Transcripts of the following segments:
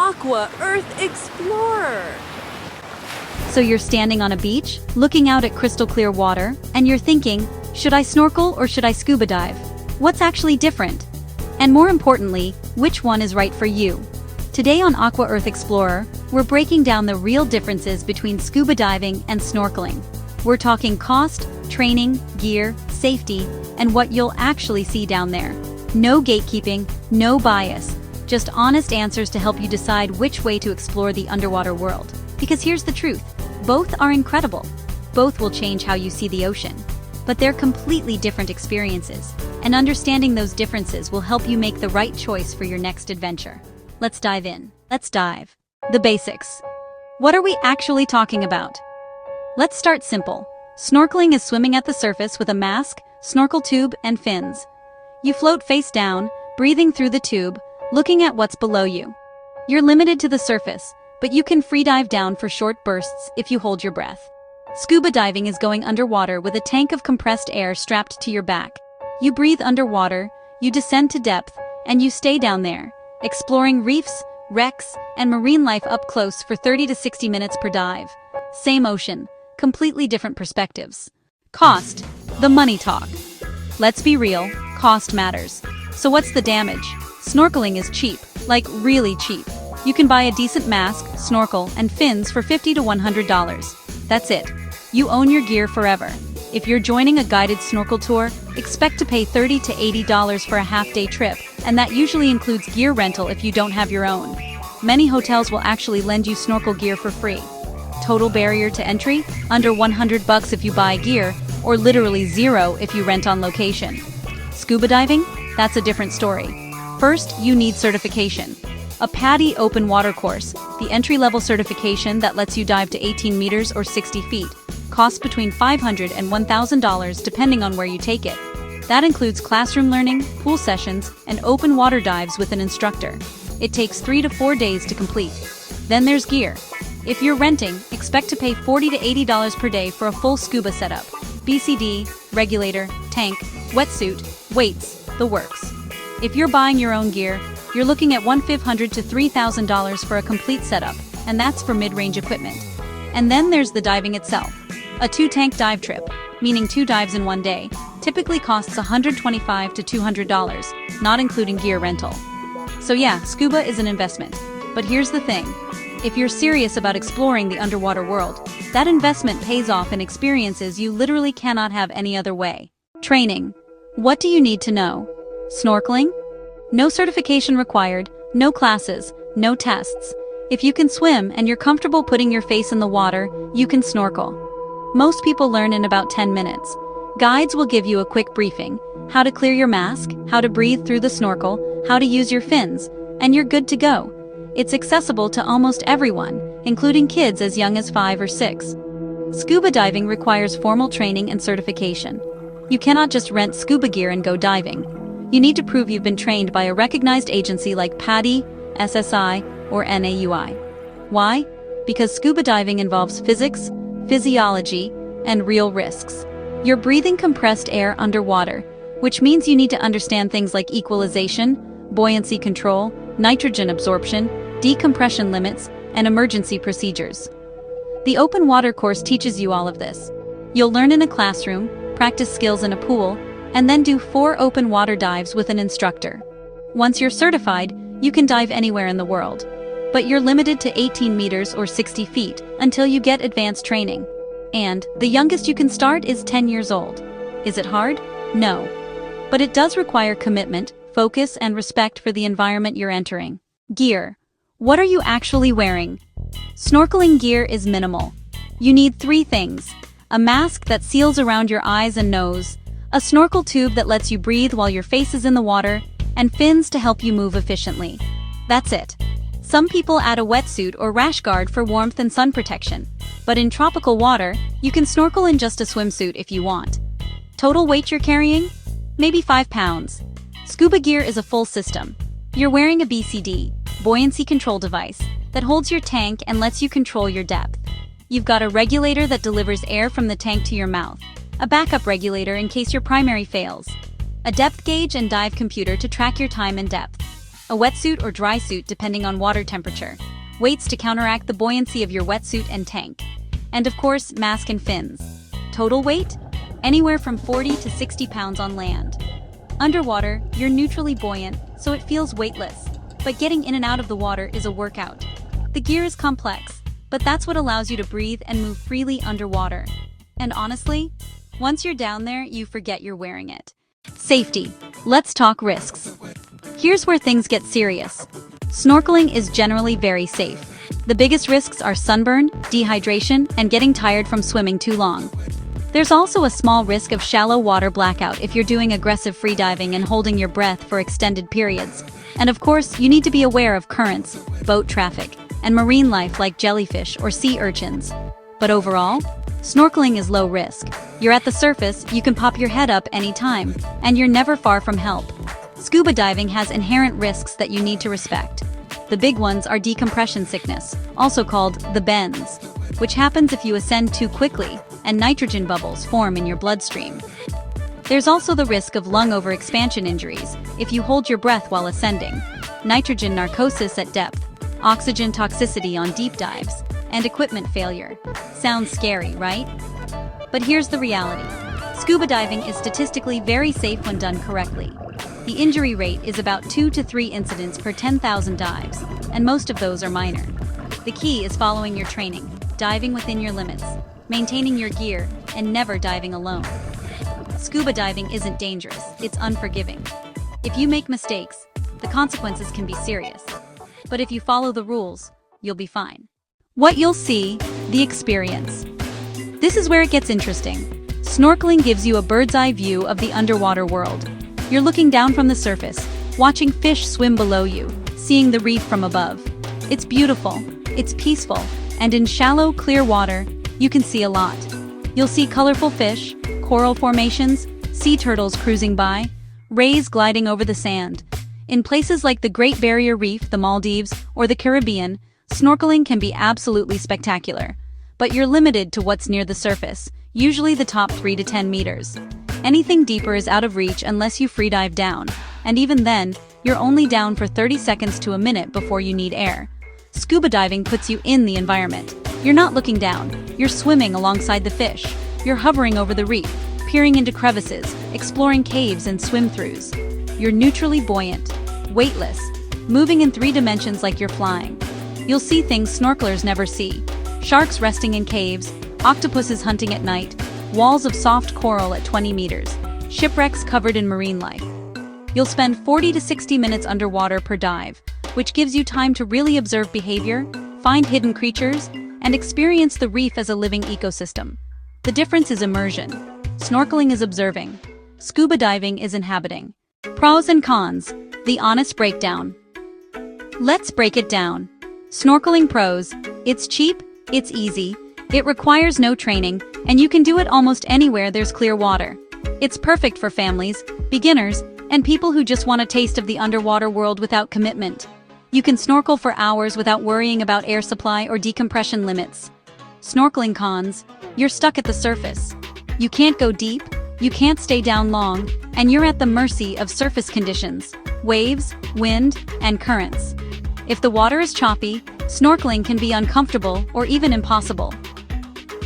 Aqua Earth Explorer. So you're standing on a beach, looking out at crystal clear water, and you're thinking, should I snorkel or should I scuba dive? What's actually different? And more importantly, which one is right for you? Today on Aqua Earth Explorer, we're breaking down the real differences between scuba diving and snorkeling. We're talking cost, training, gear, safety, and what you'll actually see down there. No gatekeeping, no bias, just honest answers to help you decide which way to explore the underwater world. Because here's the truth, both are incredible. Both will change how you see the ocean. But they're completely different experiences, and understanding those differences will help you make the right choice for your next adventure. Let's dive in. Let's dive. The basics. What are we actually talking about? Let's start simple. Snorkeling is swimming at the surface with a mask, snorkel tube, and fins. You float face down, breathing through the tube, looking at what's below you. You're limited to the surface, but you can free dive down for short bursts if you hold your breath. Scuba diving is going underwater with a tank of compressed air strapped to your back. You breathe underwater, you descend to depth, and you stay down there, exploring reefs, wrecks, and marine life up close for 30 to 60 minutes per dive. Same ocean, completely different perspectives. Cost, the money talk. Let's be real, cost matters. So what's the damage? Snorkeling is cheap, like really cheap. You can buy a decent mask, snorkel, and fins for $50 to $100. That's it. You own your gear forever. If you're joining a guided snorkel tour, expect to pay $30 to $80 for a half-day trip, and that usually includes gear rental if you don't have your own. Many hotels will actually lend you snorkel gear for free. Total barrier to entry? Under $100 if you buy gear, or literally zero if you rent on location. Scuba diving? That's a different story. First, you need certification. A PADI open water course, the entry-level certification that lets you dive to 18 meters or 60 feet, costs between $500 and $1,000 depending on where you take it. That includes classroom learning, pool sessions, and open water dives with an instructor. It takes 3 to 4 days to complete. Then there's gear. If you're renting, expect to pay $40 to $80 per day for a full scuba setup. BCD, regulator, tank, wetsuit, weights, the works. If you're buying your own gear, you're looking at $1,500 to $3,000 for a complete setup, and that's for mid-range equipment. And then there's the diving itself. A 2-tank dive trip, meaning 2 dives in one day, typically costs $125 to $200, not including gear rental. So yeah, scuba is an investment. But here's the thing. If you're serious about exploring the underwater world, that investment pays off in experiences you literally cannot have any other way. Training. What do you need to know? Snorkeling? No certification required, no classes, no tests. If you can swim and you're comfortable putting your face in the water, you can snorkel. Most people learn in about 10 minutes. Guides will give you a quick briefing, how to clear your mask, how to breathe through the snorkel, how to use your fins, and you're good to go. It's accessible to almost everyone, including kids as young as 5 or 6. Scuba diving requires formal training and certification. You cannot just rent scuba gear and go diving. You need to prove you've been trained by a recognized agency like PADI, SSI, or NAUI. Why? Because scuba diving involves physics, physiology, and real risks. You're breathing compressed air underwater, which means you need to understand things like equalization, buoyancy control, nitrogen absorption, decompression limits, and emergency procedures. The open water course teaches you all of this. You'll learn in a classroom, practice skills in a pool, and then do 4 open water dives with an instructor. Once you're certified, you can dive anywhere in the world. But you're limited to 18 meters or 60 feet until you get advanced training. And the youngest you can start is 10 years old. Is it hard? No. But it does require commitment, focus, and respect for the environment you're entering. Gear. What are you actually wearing? Snorkeling gear is minimal. You need 3 things: a mask that seals around your eyes and nose, a snorkel tube that lets you breathe while your face is in the water, and fins to help you move efficiently. That's it. Some people add a wetsuit or rash guard for warmth and sun protection. But in tropical water, you can snorkel in just a swimsuit if you want. Total weight you're carrying? Maybe 5 pounds. Scuba gear is a full system. You're wearing a BCD, buoyancy control device, that holds your tank and lets you control your depth. You've got a regulator that delivers air from the tank to your mouth, a backup regulator in case your primary fails, a depth gauge and dive computer to track your time and depth. a wetsuit or dry suit depending on water temperature, weights to counteract the buoyancy of your wetsuit and tank, and of course, mask and fins. Total weight? Anywhere from 40 to 60 pounds on land. Underwater, you're neutrally buoyant, so it feels weightless, but getting in and out of the water is a workout. The gear is complex, but that's what allows you to breathe and move freely underwater. And honestly, once you're down there, you forget you're wearing it. Safety. Let's talk risks. Here's where things get serious. Snorkeling is generally very safe. The biggest risks are sunburn, dehydration, and getting tired from swimming too long. There's also a small risk of shallow water blackout if you're doing aggressive freediving and holding your breath for extended periods. And of course, you need to be aware of currents, boat traffic, and marine life like jellyfish or sea urchins. But overall, snorkeling is low risk. You're at the surface, you can pop your head up anytime, and you're never far from help. Scuba diving has inherent risks that you need to respect. The big ones are decompression sickness, also called the bends, which happens if you ascend too quickly and nitrogen bubbles form in your bloodstream. There's also the risk of lung overexpansion injuries if you hold your breath while ascending, nitrogen narcosis at depth, oxygen toxicity on deep dives, and equipment failure. Sounds scary, right? But here's the reality. Scuba diving is statistically very safe when done correctly. The injury rate is about 2 to 3 incidents per 10,000 dives, and most of those are minor. The key is following your training, diving within your limits, maintaining your gear, and never diving alone. Scuba diving isn't dangerous, it's unforgiving. If you make mistakes, the consequences can be serious. But if you follow the rules, you'll be fine. What you'll see, the experience. This is where it gets interesting. Snorkeling gives you a bird's-eye view of the underwater world. You're looking down from the surface, watching fish swim below you, seeing the reef from above. It's beautiful, it's peaceful, and in shallow, clear water, you can see a lot. You'll see colorful fish, coral formations, sea turtles cruising by, rays gliding over the sand. In places like the Great Barrier Reef, the Maldives, or the Caribbean, snorkeling can be absolutely spectacular. But you're limited to what's near the surface, usually the top 3 to 10 meters. Anything deeper is out of reach unless you freedive down, and even then, you're only down for 30 seconds to a minute before you need air. Scuba diving puts you in the environment. You're not looking down, you're swimming alongside the fish. You're hovering over the reef, peering into crevices, exploring caves and swim-throughs. You're neutrally buoyant, weightless, moving in 3 dimensions like you're flying. You'll see things snorkelers never see. Sharks resting in caves, octopuses hunting at night, walls of soft coral at 20 meters, shipwrecks covered in marine life. You'll spend 40 to 60 minutes underwater per dive, which gives you time to really observe behavior, find hidden creatures, and experience the reef as a living ecosystem. The difference is immersion. Snorkeling is observing. Scuba diving is inhabiting. Pros and cons. The honest breakdown. Let's break it down. Snorkeling pros. It's cheap, it's easy, it requires no training, and you can do it almost anywhere there's clear water. It's perfect for families, beginners, and people who just want a taste of the underwater world without commitment. You can snorkel for hours without worrying about air supply or decompression limits. Snorkeling cons. You're stuck at the surface. You can't go deep, you can't stay down long, and you're at the mercy of surface conditions, waves, wind, and currents. If the water is choppy, snorkeling can be uncomfortable or even impossible.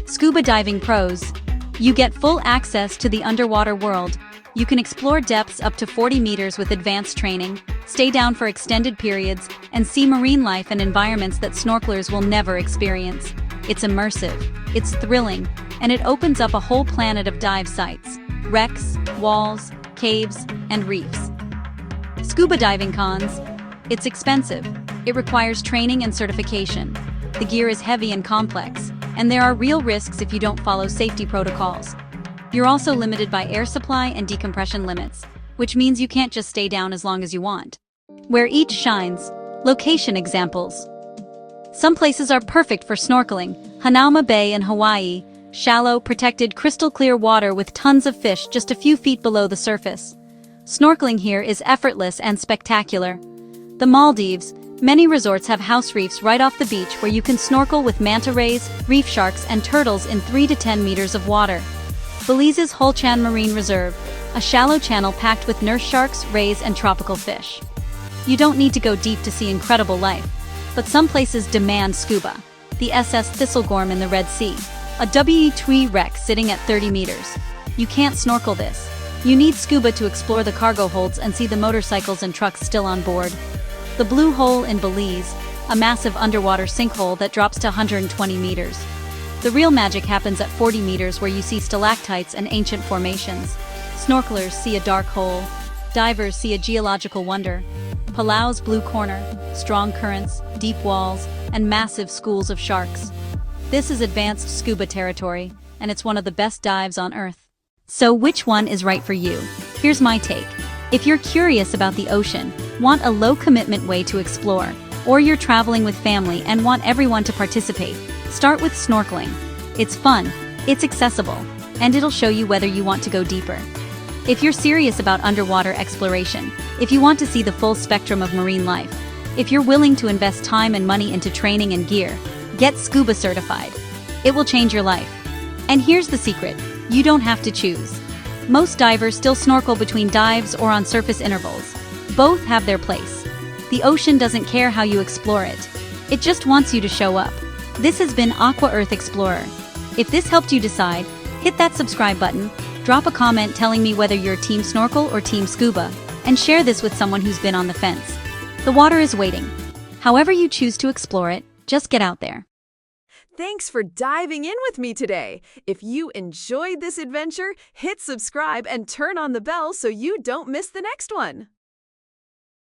Scuba diving pros. You get full access to the underwater world. You can explore depths up to 40 meters with advanced training, stay down for extended periods, and see marine life and environments that snorkelers will never experience. It's immersive, it's thrilling, and it opens up a whole planet of dive sites, wrecks, walls, caves, and reefs. Scuba diving cons. It's expensive. It requires training and certification. The gear is heavy and complex, and there are real risks if you don't follow safety protocols. You're also limited by air supply and decompression limits, which means you can't just stay down as long as you want. Where each shines. Location examples. Some places are perfect for snorkeling. Hanauma Bay in Hawaii, shallow, protected, crystal-clear water with tons of fish just a few feet below the surface. Snorkeling here is effortless and spectacular. The Maldives. Many resorts have house reefs right off the beach where you can snorkel with manta rays, reef sharks, and turtles in 3 to 10 meters of water. Belize's Holchan Marine Reserve, a shallow channel packed with nurse sharks, rays, and tropical fish. You don't need to go deep to see incredible life. But some places demand scuba. The SS Thistlegorm in the Red Sea. A WE-2 wreck sitting at 30 meters. You can't snorkel this. You need scuba to explore the cargo holds and see the motorcycles and trucks still on board. The Blue Hole in Belize, a massive underwater sinkhole that drops to 120 meters. The real magic happens at 40 meters where you see stalactites and ancient formations. Snorkelers see a dark hole. Divers see a geological wonder. Palau's Blue Corner, strong currents, deep walls, and massive schools of sharks. This is advanced scuba territory, and it's one of the best dives on Earth. So which one is right for you? Here's my take. If you're curious about the ocean, want a low-commitment way to explore, or you're traveling with family and want everyone to participate, start with snorkeling. It's fun, it's accessible, and it'll show you whether you want to go deeper. If you're serious about underwater exploration, if you want to see the full spectrum of marine life, if you're willing to invest time and money into training and gear, get scuba certified. It will change your life. And here's the secret, you don't have to choose. Most divers still snorkel between dives or on surface intervals. Both have their place. The ocean doesn't care how you explore it. It just wants you to show up. This has been Aqua Earth Explorer. If this helped you decide, hit that subscribe button, drop a comment telling me whether you're team snorkel or team scuba, and share this with someone who's been on the fence. The water is waiting. However you choose to explore it, just get out there. Thanks for diving in with me today. If you enjoyed this adventure, hit subscribe and turn on the bell so you don't miss the next one.